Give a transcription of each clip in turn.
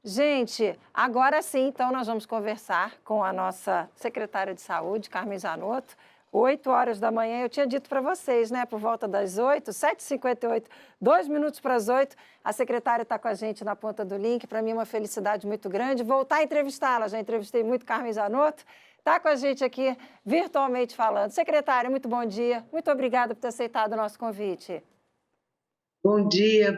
Gente, agora sim, então nós vamos conversar com a nossa secretária de saúde, Carmen Zanotto. 8 horas da manhã, eu tinha dito para vocês, né? Por volta das 8, 7h58, 2 minutos para as 8, a secretária está com a gente na ponta do link. Para mim é uma felicidade muito grande voltar a entrevistá-la. Já entrevistei muito Carmen Zanotto. Está com a gente aqui virtualmente falando. Secretária, muito bom dia. Muito obrigada por ter aceitado o nosso convite. Bom dia,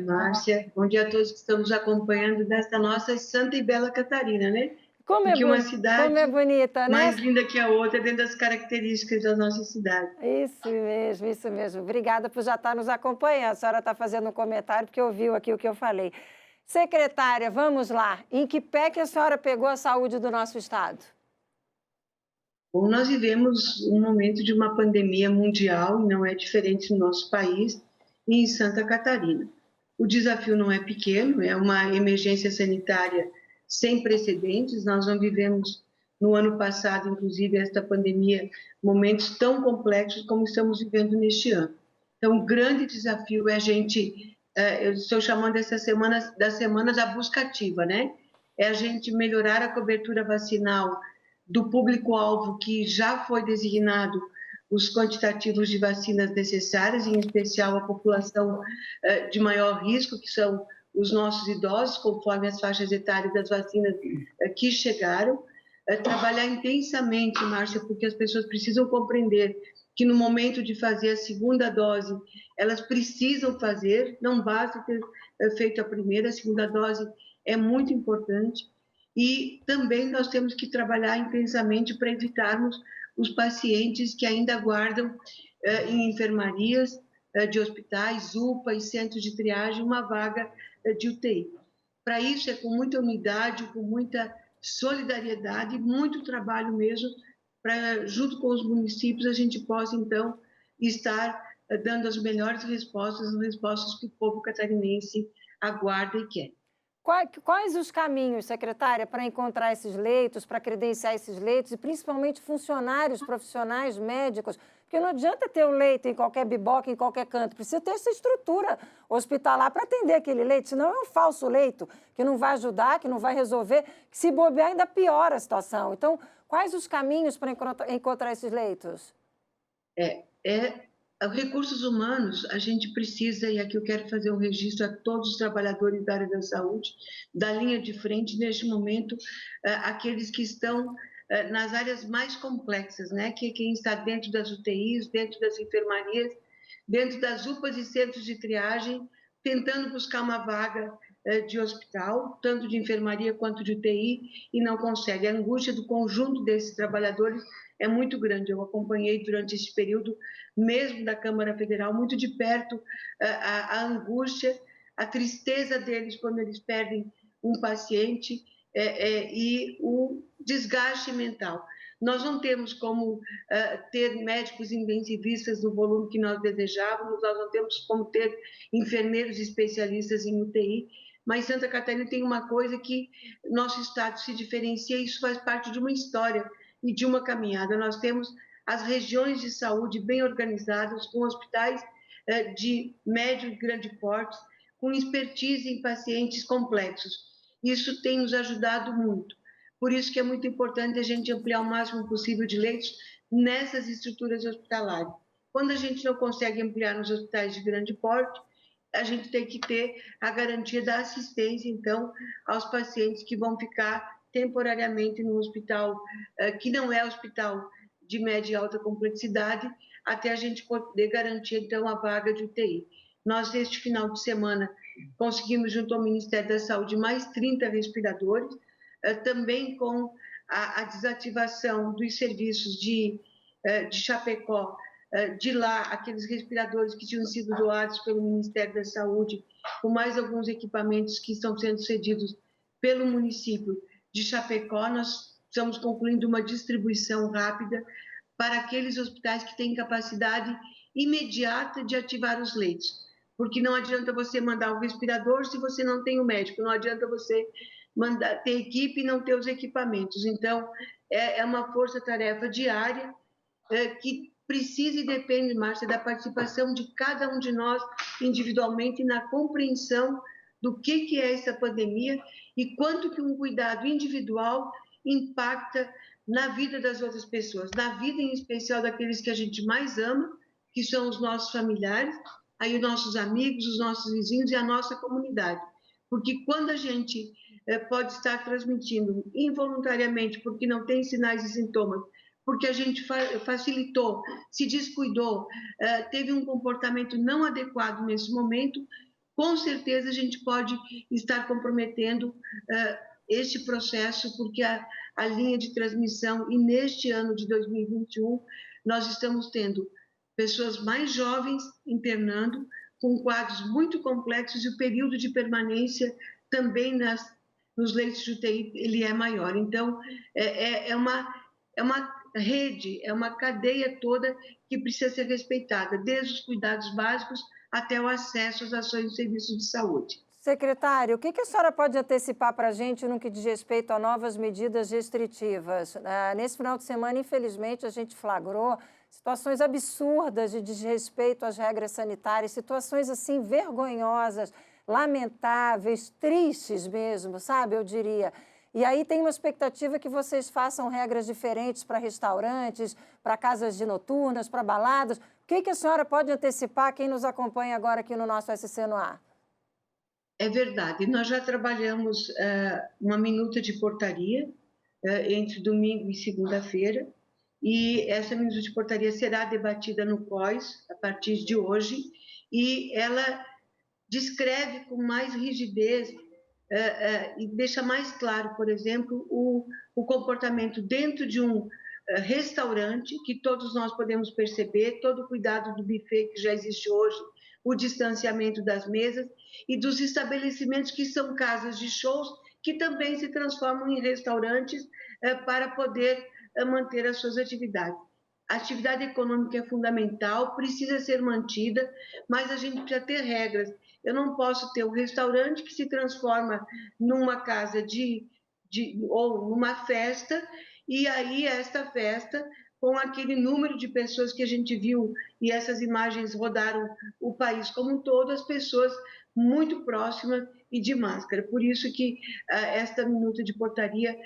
Márcia. Bom dia a todos que estão nos acompanhando desta nossa Santa e Bela Catarina, né? Como é, Porque uma como é cidade bonita, né? mais linda que a outra dentro das características da nossa cidade. Isso mesmo, isso mesmo. Obrigada por já estar nos acompanhando. A senhora está fazendo um comentário porque ouviu aqui o que eu falei. Secretária, vamos lá. Em que pé que a senhora pegou a saúde do nosso estado? Bom, nós vivemos um momento de uma pandemia mundial e não é diferente no nosso país e em Santa Catarina. O desafio não é pequeno, é uma emergência sanitária sem precedentes. Nós não vivemos no ano passado, inclusive, esta pandemia, momentos tão complexos como estamos vivendo neste ano. Então, o grande desafio é a gente, eu estou chamando essa semana da semana da busca ativa, né? É a gente melhorar a cobertura vacinal do público-alvo que já foi designado os quantitativos de vacinas necessárias, em especial a população de maior risco, que são os nossos idosos, conforme as faixas etárias das vacinas que chegaram. Trabalhar intensamente, Márcia, porque as pessoas precisam compreender que no momento de fazer a segunda dose, elas precisam fazer, não basta ter feito a primeira, a segunda dose é muito importante. E também nós temos que trabalhar intensamente para evitarmos os pacientes que ainda aguardam em enfermarias de hospitais, UPA e centros de triagem uma vaga de UTI. Para isso é com muita unidade, com muita solidariedade, muito trabalho mesmo, para junto com os municípios a gente possa então estar dando as melhores respostas, as respostas que o povo catarinense aguarda e quer. Quais os caminhos, secretária, para encontrar esses leitos, para credenciar esses leitos e principalmente funcionários, profissionais, médicos? Porque não adianta ter o leito em qualquer biboca, em qualquer canto. Precisa ter essa estrutura hospitalar para atender aquele leito, senão é um falso leito que não vai ajudar, que não vai resolver, que se bobear ainda piora a situação. Então, quais os caminhos para encontrar esses leitos? Recursos humanos, a gente precisa, e aqui eu quero fazer um registro a todos os trabalhadores da área da saúde, da linha de frente, neste momento, aqueles que estão nas áreas mais complexas, né? Que é quem está dentro das UTIs, dentro das enfermarias, dentro das UPAs e centros de triagem, tentando buscar uma vaga de hospital, tanto de enfermaria quanto de UTI, e não consegue. A angústia do conjunto desses trabalhadores é muito grande. Eu acompanhei durante esse período, mesmo da Câmara Federal, muito de perto a angústia, a tristeza deles quando eles perdem um paciente e o desgaste mental. Nós não temos como ter médicos intensivistas no volume que nós desejávamos, nós não temos como ter enfermeiros especialistas em UTI, mas Santa Catarina tem uma coisa que nosso estado se diferencia e isso faz parte de uma história e de uma caminhada. Nós temos as regiões de saúde bem organizadas, com hospitais de médio e grande porte, com expertise em pacientes complexos. Isso tem nos ajudado muito. Por isso que é muito importante a gente ampliar o máximo possível de leitos nessas estruturas hospitalares. Quando a gente não consegue ampliar nos hospitais de grande porte, a gente tem que ter a garantia da assistência, então, aos pacientes que vão ficar temporariamente no hospital, que não é hospital de média e alta complexidade, até a gente poder garantir, então, a vaga de UTI. Nós, neste final de semana, conseguimos, junto ao Ministério da Saúde, mais 30 respiradores, também com a desativação dos serviços de Chapecó, de lá, aqueles respiradores que tinham sido doados pelo Ministério da Saúde, com mais alguns equipamentos que estão sendo cedidos pelo município de Chapecó, nós estamos concluindo uma distribuição rápida para aqueles hospitais que têm capacidade imediata de ativar os leitos. Porque não adianta você mandar o respirador se você não tem o médico, não adianta você mandar, ter equipe e não ter os equipamentos. Então, é uma força-tarefa diária que precisa e depende, Márcia, da participação de cada um de nós individualmente na compreensão do que é essa pandemia e quanto que um cuidado individual impacta na vida das outras pessoas, na vida em especial daqueles que a gente mais ama, que são os nossos familiares, aí os nossos amigos, os nossos vizinhos e a nossa comunidade. Porque quando a gente pode estar transmitindo involuntariamente, porque não tem sinais e sintomas, porque a gente facilitou, se descuidou, teve um comportamento não adequado nesse momento, com certeza a gente pode estar comprometendo este processo, porque a linha de transmissão, e neste ano de 2021, nós estamos tendo pessoas mais jovens internando, com quadros muito complexos, e o período de permanência também nos leitos de UTI ele é maior. Então, é uma rede, é uma cadeia toda que precisa ser respeitada, desde os cuidados básicos até o acesso às ações de serviços de saúde. Secretário, o que a senhora pode antecipar para a gente no que diz respeito a novas medidas restritivas? Nesse final de semana, infelizmente, a gente flagrou situações absurdas de desrespeito às regras sanitárias, situações assim vergonhosas, lamentáveis, tristes mesmo, sabe? Eu diria. E aí tem uma expectativa que vocês façam regras diferentes para restaurantes, para casas de noturnas, para baladas. O que a senhora pode antecipar quem nos acompanha agora aqui no nosso SC no Ar? É verdade, nós já trabalhamos uma minuta de portaria entre domingo e segunda-feira, e essa minuta de portaria será debatida no COIS a partir de hoje, e ela descreve com mais rigidez e deixa mais claro, por exemplo, o comportamento dentro de um restaurante, que todos nós podemos perceber, todo o cuidado do buffet que já existe hoje, o distanciamento das mesas, e dos estabelecimentos que são casas de shows, que também se transformam em restaurantes para poder manter as suas atividades. A atividade econômica é fundamental, precisa ser mantida, mas a gente precisa ter regras. Eu não posso ter um restaurante que se transforma numa casa ou numa festa, e aí esta festa, com aquele número de pessoas que a gente viu, e essas imagens rodaram o país como um todo, as pessoas muito próximas e de máscara. Por isso que esta minuta de portaria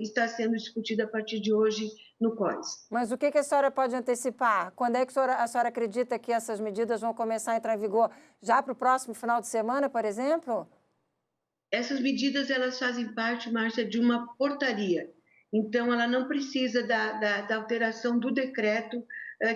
está sendo discutida a partir de hoje no COIS. Mas o que a senhora pode antecipar? Quando é que a senhora acredita que essas medidas vão começar a entrar em vigor? Já para o próximo final de semana, por exemplo? Essas medidas, elas fazem parte, Márcia, de uma portaria. Então, ela não precisa da alteração do decreto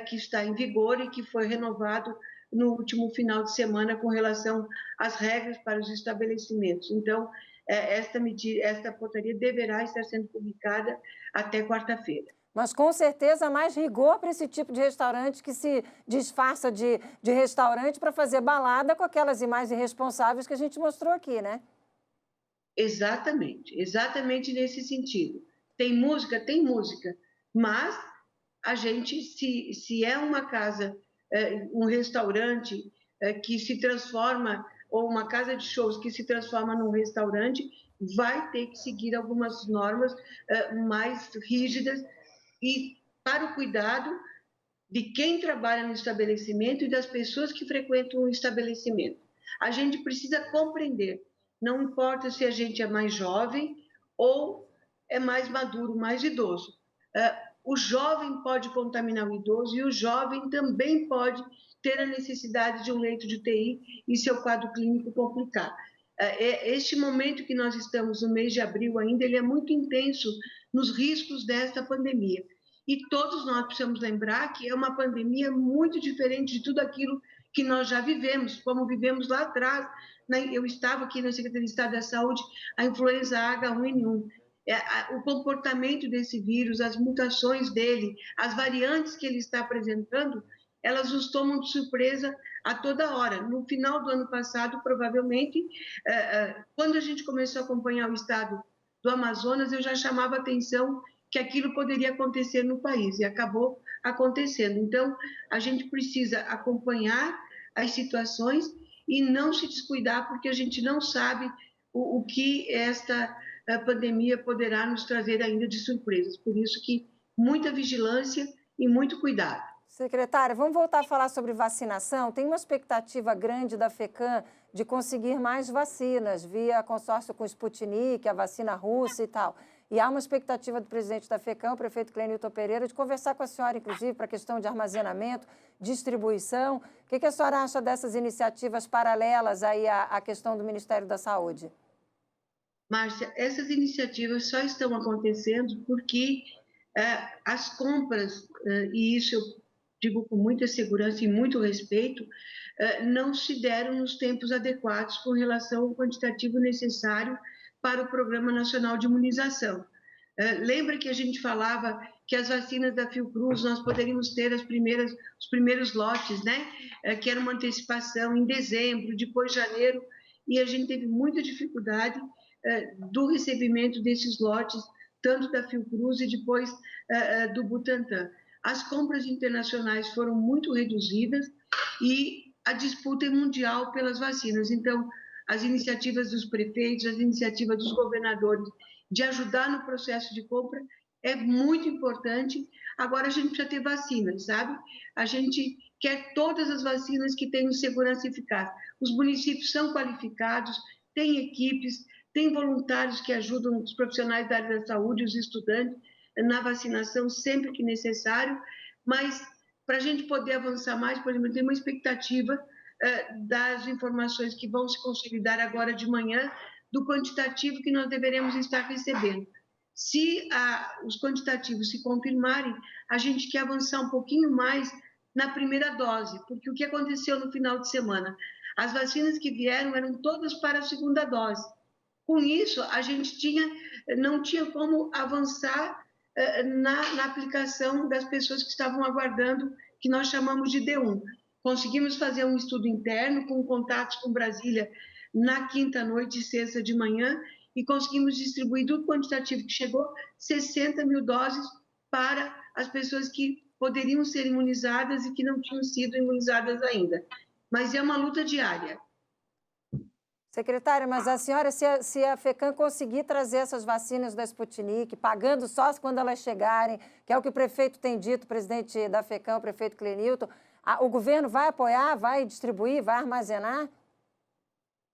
que está em vigor e que foi renovado no último final de semana com relação às regras para os estabelecimentos. Então, esta portaria deverá estar sendo publicada até quarta-feira. Mas, com certeza, há mais rigor para esse tipo de restaurante que se disfarça de restaurante para fazer balada com aquelas imagens irresponsáveis que a gente mostrou aqui, né? Exatamente nesse sentido. Tem música, mas a gente, se é uma casa, um restaurante que se transforma, ou uma casa de shows que se transforma num restaurante, vai ter que seguir algumas normas mais rígidas e para o cuidado de quem trabalha no estabelecimento e das pessoas que frequentam o estabelecimento. A gente precisa compreender, não importa se a gente é mais jovem ou é mais maduro, mais idoso. O jovem pode contaminar o idoso e o jovem também pode ter a necessidade de um leito de UTI e seu quadro clínico complicar. Este momento que nós estamos, no mês de abril ainda, ele é muito intenso nos riscos desta pandemia. E todos nós precisamos lembrar que é uma pandemia muito diferente de tudo aquilo que nós já vivemos, como vivemos lá atrás. Eu estava aqui na Secretaria de Estado da Saúde, a influenza H1N1. O comportamento desse vírus, as mutações dele, as variantes que ele está apresentando, elas nos tomam de surpresa a toda hora. No final do ano passado, provavelmente, quando a gente começou a acompanhar o estado do Amazonas, eu já chamava atenção que aquilo poderia acontecer no país, e acabou acontecendo. Então, a gente precisa acompanhar as situações e não se descuidar, porque a gente não sabe o que esta pandemia poderá nos trazer ainda de surpresas. Por isso que muita vigilância e muito cuidado. Secretária, vamos voltar a falar sobre vacinação. Tem uma expectativa grande da FECAM de conseguir mais vacinas via consórcio com o Sputnik, a vacina russa e tal. E há uma expectativa do presidente da FECAM, o prefeito Clenilton Pereira, de conversar com a senhora, inclusive, para a questão de armazenamento, distribuição. O que a senhora acha dessas iniciativas paralelas aí à questão do Ministério da Saúde? Márcia, essas iniciativas só estão acontecendo porque as compras, e isso eu digo com muita segurança e muito respeito, não se deram nos tempos adequados com relação ao quantitativo necessário para o Programa Nacional de Imunização. Lembra que a gente falava que as vacinas da Fiocruz nós poderíamos ter os primeiros lotes, né? Que era uma antecipação em dezembro, depois janeiro, e a gente teve muita dificuldade do recebimento desses lotes, tanto da Fiocruz e depois do Butantan. As compras internacionais foram muito reduzidas e a disputa é mundial pelas vacinas. Então, as iniciativas dos prefeitos, as iniciativas dos governadores de ajudar no processo de compra é muito importante. Agora a gente precisa ter vacinas, sabe? A gente quer todas as vacinas que tenham segurança e eficácia. Os municípios são qualificados, têm equipes, têm voluntários que ajudam os profissionais da área da saúde, os estudantes, na vacinação sempre que necessário, mas para a gente poder avançar mais, por exemplo, tem uma expectativa das informações que vão se consolidar agora de manhã, do quantitativo que nós deveremos estar recebendo. Se os quantitativos se confirmarem, a gente quer avançar um pouquinho mais na primeira dose, porque o que aconteceu no final de semana? As vacinas que vieram eram todas para a segunda dose. Com isso, a gente não tinha como avançar na aplicação das pessoas que estavam aguardando, que nós chamamos de D1. Conseguimos fazer um estudo interno com contatos com Brasília na quinta-noite e sexta de manhã e conseguimos distribuir do quantitativo que chegou 60 mil doses para as pessoas que poderiam ser imunizadas e que não tinham sido imunizadas ainda. Mas é uma luta diária. Secretária, mas a senhora, se a FECAM conseguir trazer essas vacinas da Sputnik, pagando só quando elas chegarem, que é o que o prefeito tem dito, o presidente da FECAM, o prefeito Clenilton, o governo vai apoiar, vai distribuir, vai armazenar?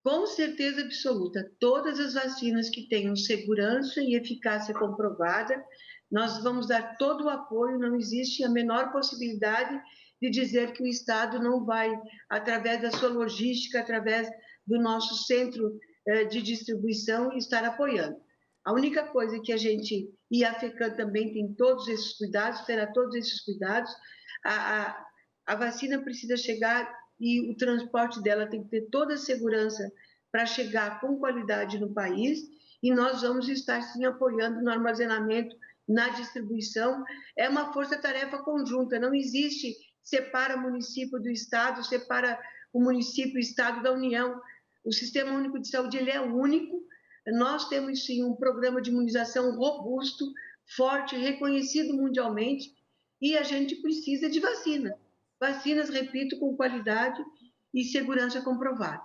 Com certeza absoluta, todas as vacinas que tenham segurança e eficácia comprovada, nós vamos dar todo o apoio, não existe a menor possibilidade de dizer que o Estado não vai, através da sua logística, através do nosso centro de distribuição, estar apoiando. A única coisa que a gente, e a FECAM também tem todos esses cuidados, terá todos esses cuidados, a vacina precisa chegar e o transporte dela tem que ter toda a segurança para chegar com qualidade no país, e nós vamos estar, sim, apoiando no armazenamento, na distribuição. É uma força-tarefa conjunta, não existe separa município do Estado, separa o município e o Estado da União. O Sistema Único de Saúde ele é único, nós temos, sim, um programa de imunização robusto, forte, reconhecido mundialmente, e a gente precisa de vacina. Vacinas, repito, com qualidade e segurança comprovada.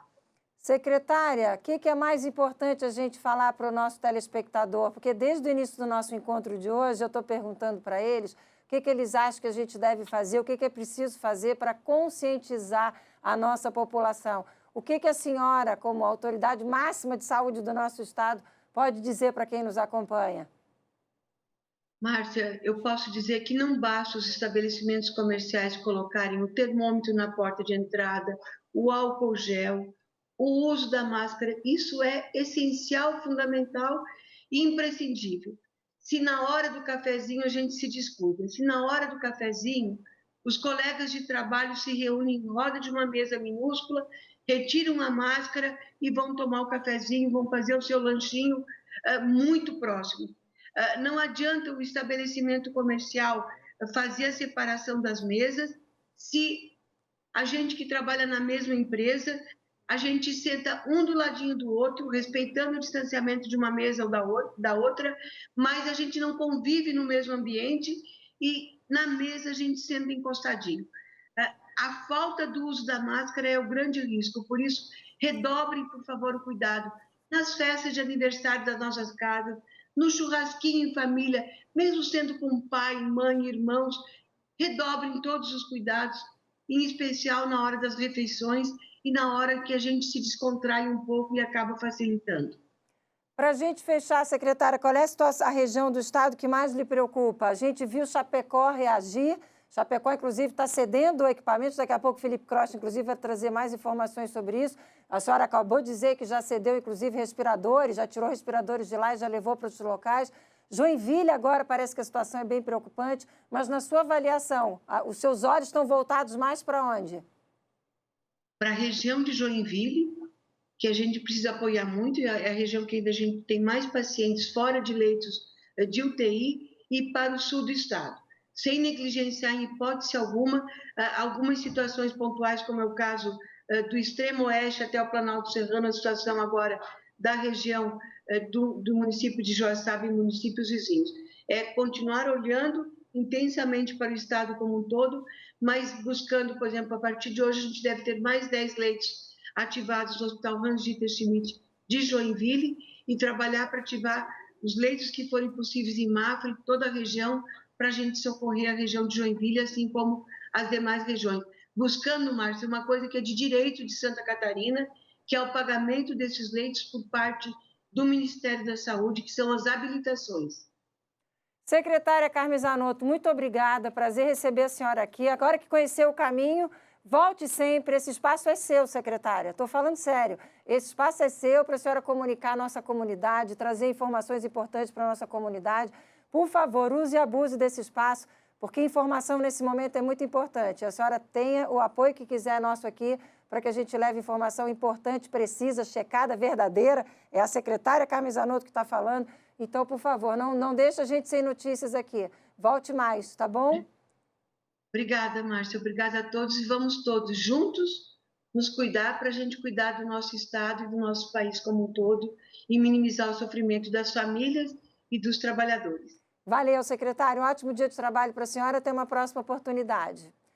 Secretária, o que é mais importante a gente falar para o nosso telespectador? Porque desde o início do nosso encontro de hoje, eu estou perguntando para eles o que eles acham que a gente deve fazer, o que é preciso fazer para conscientizar a nossa população. O que a senhora, como autoridade máxima de saúde do nosso estado, pode dizer para quem nos acompanha? Márcia, eu posso dizer que não basta os estabelecimentos comerciais colocarem o termômetro na porta de entrada, o álcool gel, o uso da máscara. Isso é essencial, fundamental e imprescindível. Se na hora do cafezinho a gente se descuida, se na hora do cafezinho os colegas de trabalho se reúnem em roda de uma mesa minúscula, retiram a máscara e vão tomar o cafezinho, vão fazer o seu lanchinho muito próximo. Não adianta o estabelecimento comercial fazer a separação das mesas se a gente que trabalha na mesma empresa, a gente senta um do ladinho do outro, respeitando o distanciamento de uma mesa ou da outra, mas a gente não convive no mesmo ambiente e na mesa a gente senta encostadinho. A falta do uso da máscara é o grande risco, por isso redobrem, por favor, o cuidado nas festas de aniversário das nossas casas, no churrasquinho em família, mesmo sendo com pai, mãe, irmãos, redobrem todos os cuidados, em especial na hora das refeições e na hora que a gente se descontrai um pouco e acaba facilitando. Para a gente fechar, secretária, qual é a região do estado que mais lhe preocupa? A gente viu Chapecó reagir, Chapecó, inclusive, está cedendo equipamentos, daqui a pouco o Felipe Cross, inclusive, vai trazer mais informações sobre isso. A senhora acabou de dizer que já cedeu, inclusive, respiradores, já tirou respiradores de lá e já levou para outros locais. Joinville agora parece que a situação é bem preocupante, mas na sua avaliação, os seus olhos estão voltados mais para onde? Para a região de Joinville, que a gente precisa apoiar muito, é a região que ainda a gente tem mais pacientes fora de leitos de UTI, e para o sul do estado, sem negligenciar em hipótese alguma algumas situações pontuais, como é o caso do extremo oeste até o Planalto Serrano, a situação agora da região do município de Joaçaba e municípios vizinhos. É continuar olhando intensamente para o estado como um todo, mas buscando, por exemplo, a partir de hoje a gente deve ter mais 10 leitos ativados no Hospital Hans-Dieter Schmidt de Joinville e trabalhar para ativar os leitos que forem possíveis em Mafra e toda a região, para a gente socorrer a região de Joinville, assim como as demais regiões. Buscando, Márcia, uma coisa que é de direito de Santa Catarina, que é o pagamento desses leitos por parte do Ministério da Saúde, que são as habilitações. Secretária Carmen Zanotto, muito obrigada, prazer receber a senhora aqui. Agora que conheceu o caminho, volte sempre, esse espaço é seu, secretária, estou falando sério. Esse espaço é seu para a senhora comunicar a nossa comunidade, trazer informações importantes para a nossa comunidade. Por favor, use e abuse desse espaço, porque informação nesse momento é muito importante. A senhora tenha o apoio que quiser nosso aqui, para que a gente leve informação importante, precisa, checada, verdadeira. É a secretária Carmen Zanotto que está falando. Então, por favor, não deixe a gente sem notícias aqui. Volte mais, tá bom? Obrigada, Márcia. Obrigada a todos. E vamos todos juntos nos cuidar para a gente cuidar do nosso estado e do nosso país como um todo e minimizar o sofrimento das famílias e dos trabalhadores. Valeu, secretário. Um ótimo dia de trabalho para a senhora. Até uma próxima oportunidade.